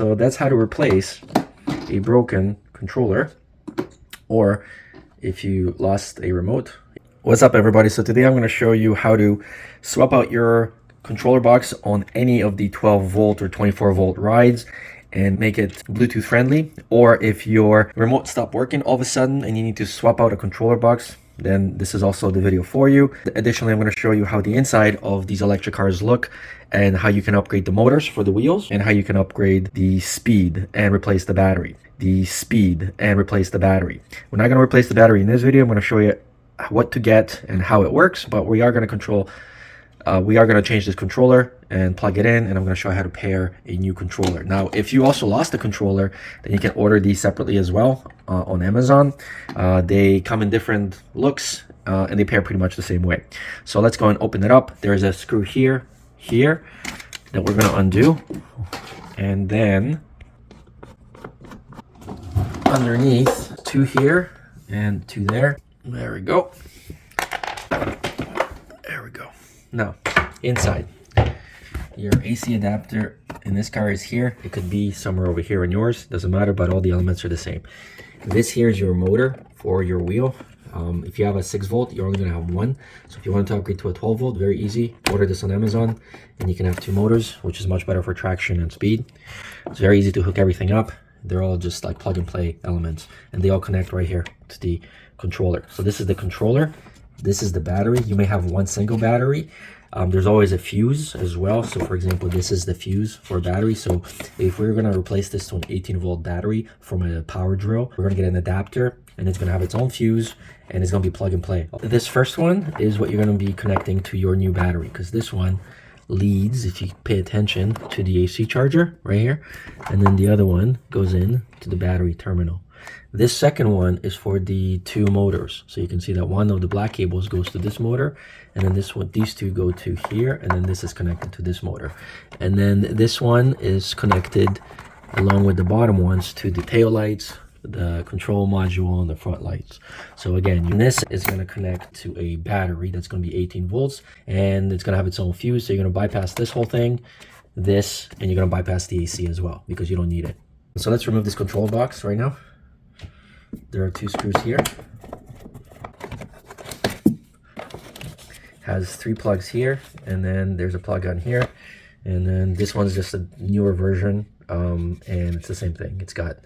So that's how to replace a broken controller, or if you lost a remote. What's up, everybody? So today I'm going to show you how to swap out your controller box on any of the 12 volt or 24 volt rides and make it Bluetooth friendly. Or if your remote stopped working all of a sudden and you need to swap out a controller box, then this is also the video for you. Additionally, I'm going to show you how the inside of these electric cars look and how you can upgrade the motors for the wheels and how you can upgrade the speed and replace the battery. We're not going to replace the battery in this video. I'm going to show you what to get and how it works, but we are going to change this controller and plug it in, and I'm going to show you how to pair a new controller. Now, if you also lost a controller, then you can order these separately as well on Amazon. They come in different looks and they pair pretty much the same way. So let's go and open it up. There's a screw here that we're going to undo, and then underneath, two here and two there. There we go. There we go. Now, inside, your AC adapter in this car is here. It could be somewhere over here in yours. Doesn't matter, but all the elements are the same. This here is your motor for your wheel. If you have a 6 volt, you're only going to have one. So if you want to upgrade to a 12 volt, very easy. Order this on Amazon, and you can have 2 motors, which is much better for traction and speed. It's very easy to hook everything up. They're all just like plug and play elements, and they all connect right here to the controller. So this is the controller. This is the battery. You may have one single battery. There's always a fuse as well. So for example, this is the fuse for a battery. So if we're going to replace this to an 18 volt battery from a power drill, we're going to get an adapter, and it's going to have its own fuse, and it's going to be plug and play. This first one is what you're going to be connecting to your new battery, because this one leads, if you pay attention, to the AC charger right here, and then the other one goes in to the battery terminal. This second one is for the 2 motors. So you can see that one of the black cables goes to this motor, and then this one, these 2 go to here, and then this is connected to this motor. And then this one is connected along with the bottom ones to the tail lights, the control module, and the front lights. So again, this is going to connect to a battery that's going to be 18 volts, and it's going to have its own fuse. So you're going to bypass this whole thing, and you're going to bypass the AC as well, because you don't need it. So let's remove this control box right now. There are 2 screws here. Has 3 plugs here, and then there's a plug on here, and then this one's just a newer version, and it's the same thing. It's got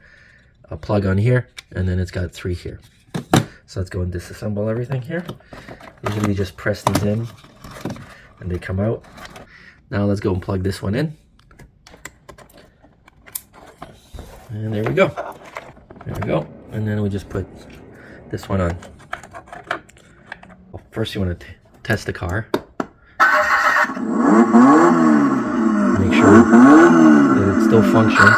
a plug on here, and then it's got 3 here. So let's go and disassemble everything here. Usually just press these in and they come out. Now let's go and plug this one in, and there we go. And then we just put this one on. Well, first you want to test the car, make sure that it still functions.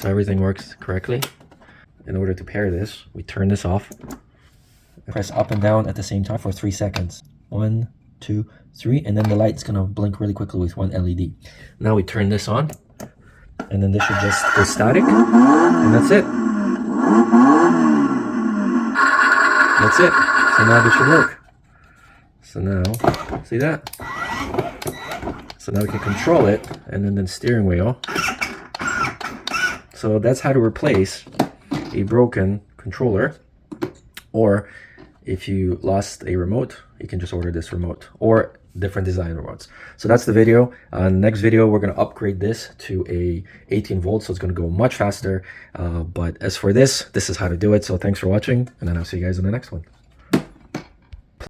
So everything works correctly. In order to pair this, we turn this off, press up and down at the same time for 3 seconds. 1, 2, 3, and then the light's gonna blink really quickly with 1 LED. Now we turn this on, and then this should just go static, and that's it. That's it. So now this should work. So now, see that? So now we can control it, and then the steering wheel. So that's how to replace a broken controller, or if you lost a remote, you can just order this remote or different design remotes. So that's the video. Next video, we're going to upgrade this to a 18 volts, so it's going to go much faster. But as for this is how to do it. So thanks for watching, and then I'll see you guys in the next one.